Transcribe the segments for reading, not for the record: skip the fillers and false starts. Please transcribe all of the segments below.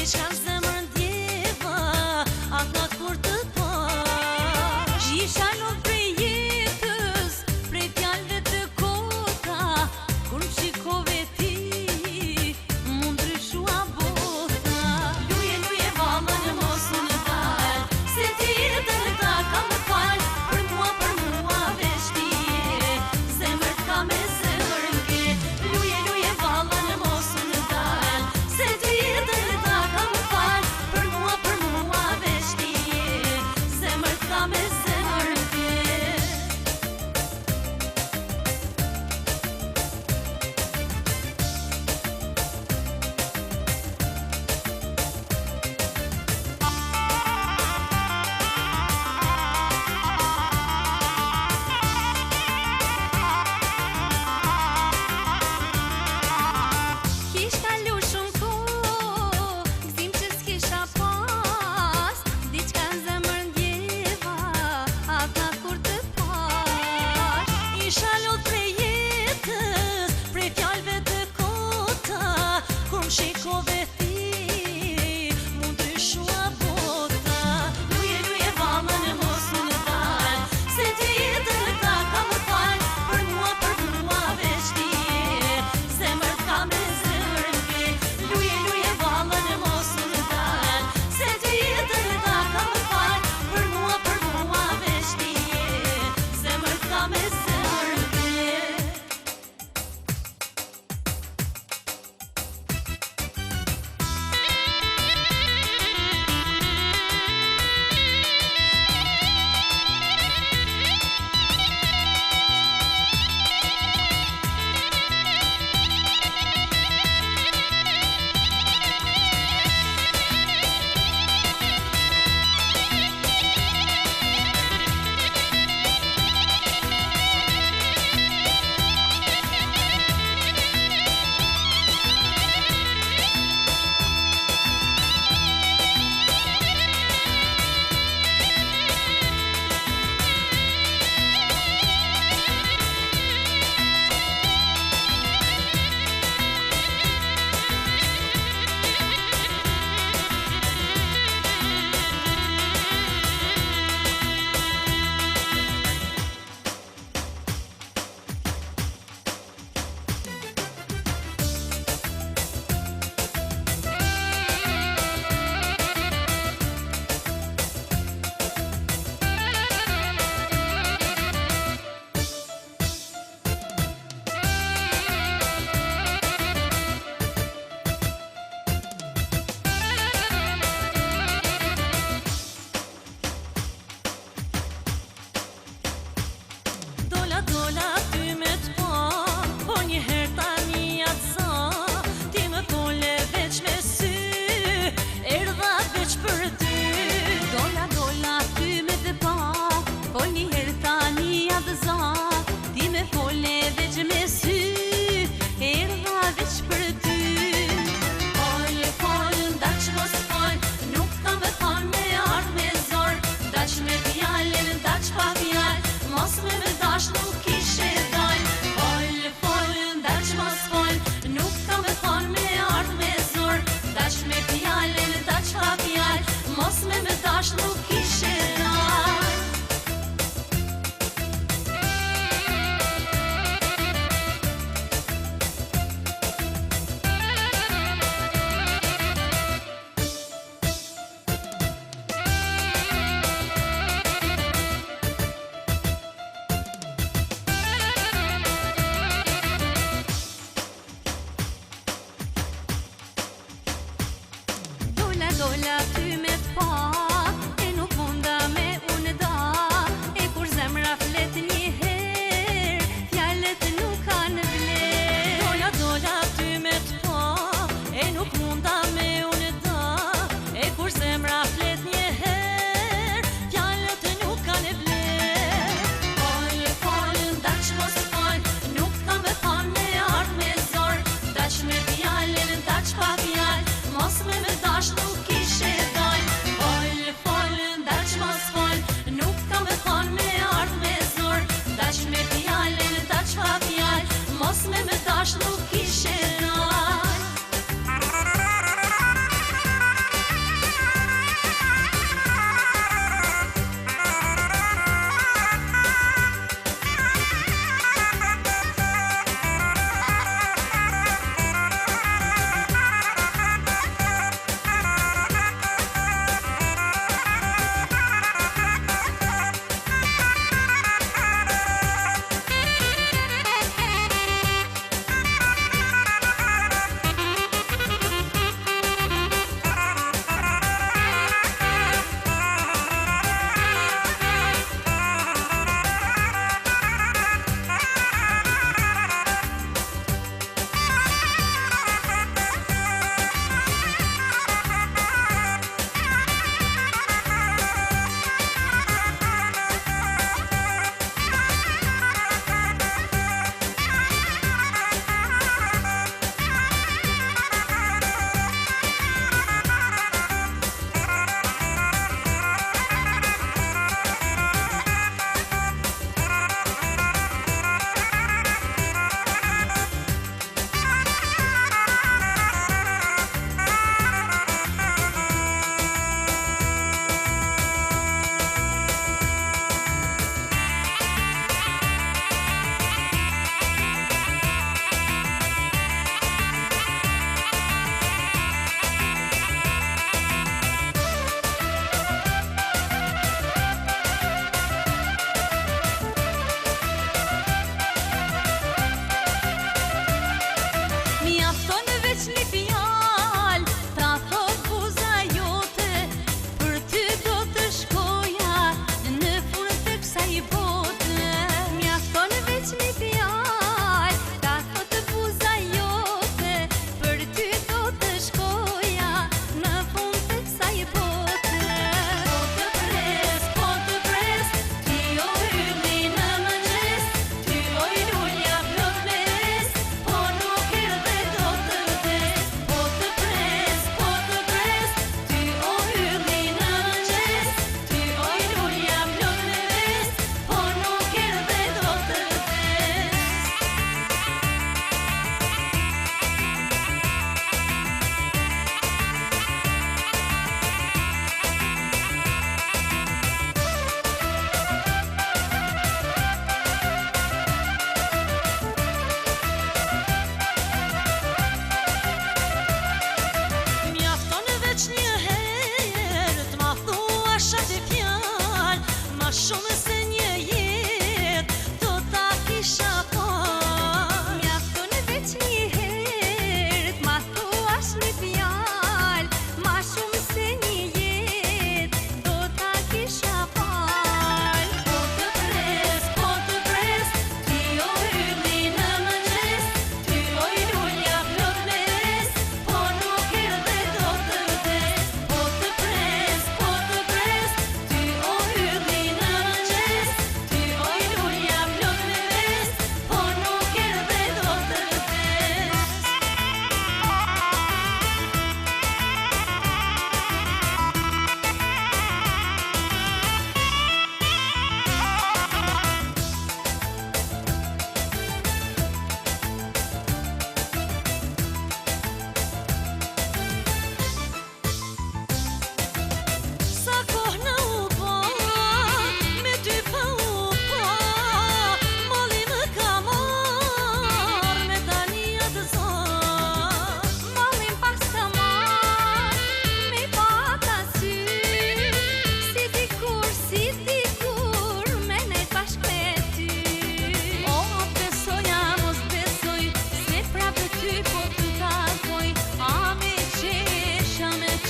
diçka në zemër ndjeva, ata kur të pash. Isha lodh prej jetës, prej fjalëve të kota, kur më shikove ti, mu ndryshua bota. Luje, luje vallën mos më dal, se ti dërta ka më fal, për mua veç ti je, zemër ka me zemër nge. Luje, luje vallën mos më dal, se ti dërta ka më fal, për mua veç ti je, zemër ka me zemër nge. Kish kalu shumë kohë, gzim që s'kisha pas, diçka në zemër ndjeva, ata kur të pash. Isha lodh prej jetës, prej fjalëve të kota, kur më shikove ti, mu ndryshua bota. Luje, luje vallën mos më dal, se ti dërta ka më fal, për mua veç ti je, zemër ka me zemër nge. Luje, luje vallën mos më dal, se ti dërta ka më fal, për mua veç ti je, zemër ka me zemër nge. Dola ty me t'pa, por njëherë tani atë sa, ti më pole veç me sy, erdha veç për ty. Dola ty me t'pa, por njëherë tani atë sa, ti më pole veç me sy, erdha veç për ty. Fol, ndaq mos fol, nuk kam me fal me ardh me zor, ndaq me fjalën, ndaq pa fjalë, mos me dash nuk ishe dal. Fol, ndaq mos fol, nuk kam me fal me ardh me zor, ndaq me fjalën, ndaq pa fjalë, mos me dash nuk ishe dal. Dola ty me t'pa, e nuk munda me unë da, e kur zemra flet njëherë, fjalët nuk kanë vlerë. Dola ty me t'pa, e nuk munda me unë da, e kur zemra flet njëherë, fjalët nuk kanë vlerë. Fol, ndaq mos fol, nuk kam me fal me ardh me zor, ndaq me fjalën, ndaq pa fjalë, mos me dash nuk ishe dal.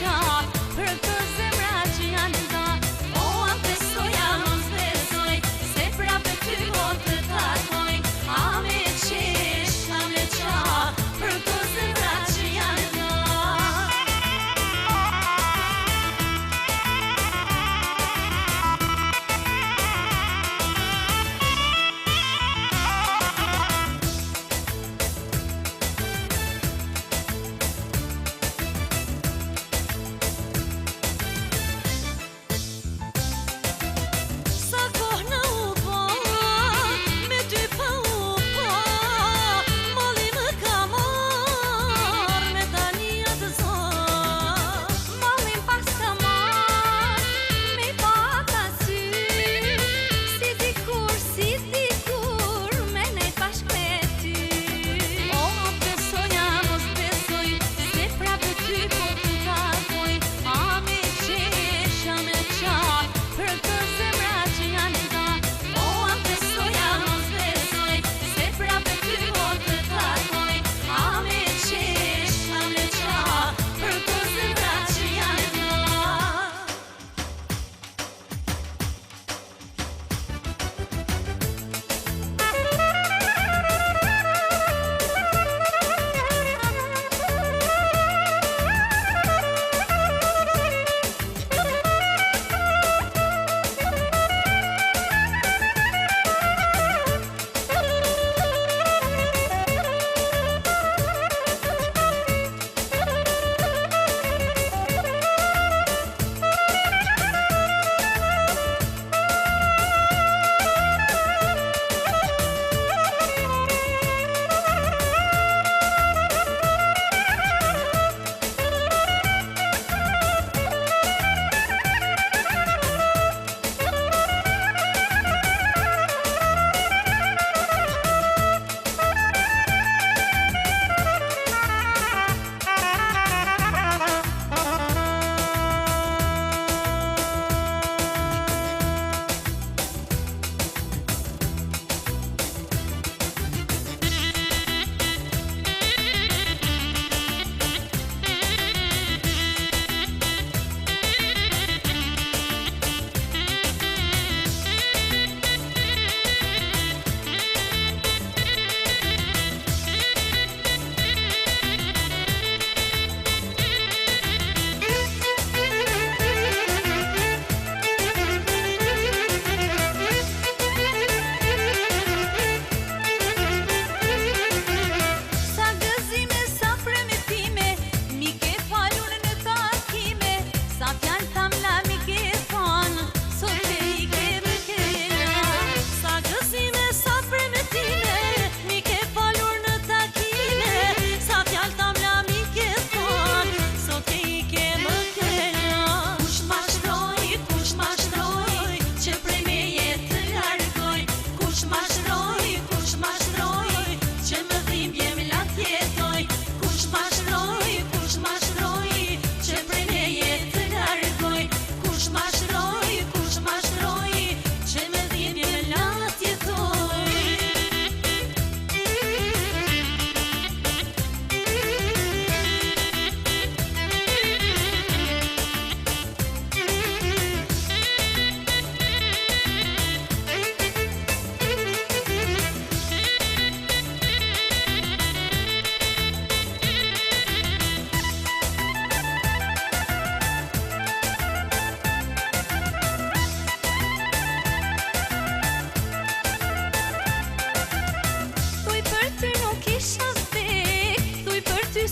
qartë për këto zemra që janë nda. O, a besoja, mos besoj, se prapë ty o të takoj. A me qesh, a me qartë për këto zemra që janë nda.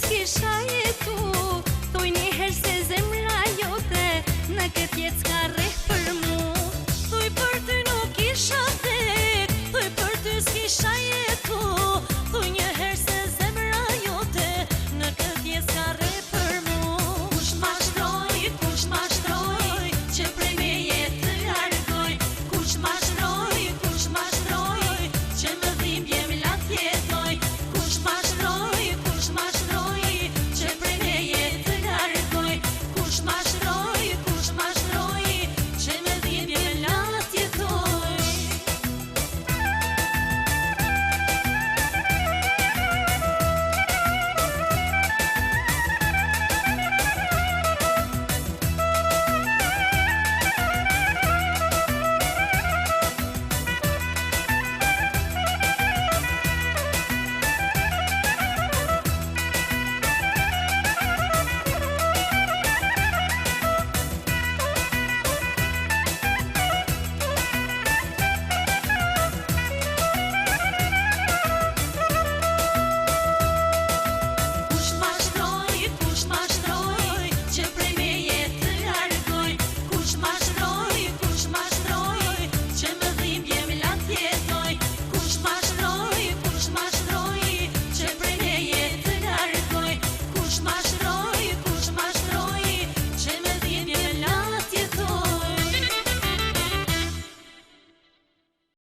s'kisha jetu, thuj një herë se zemra jote në këtë jetë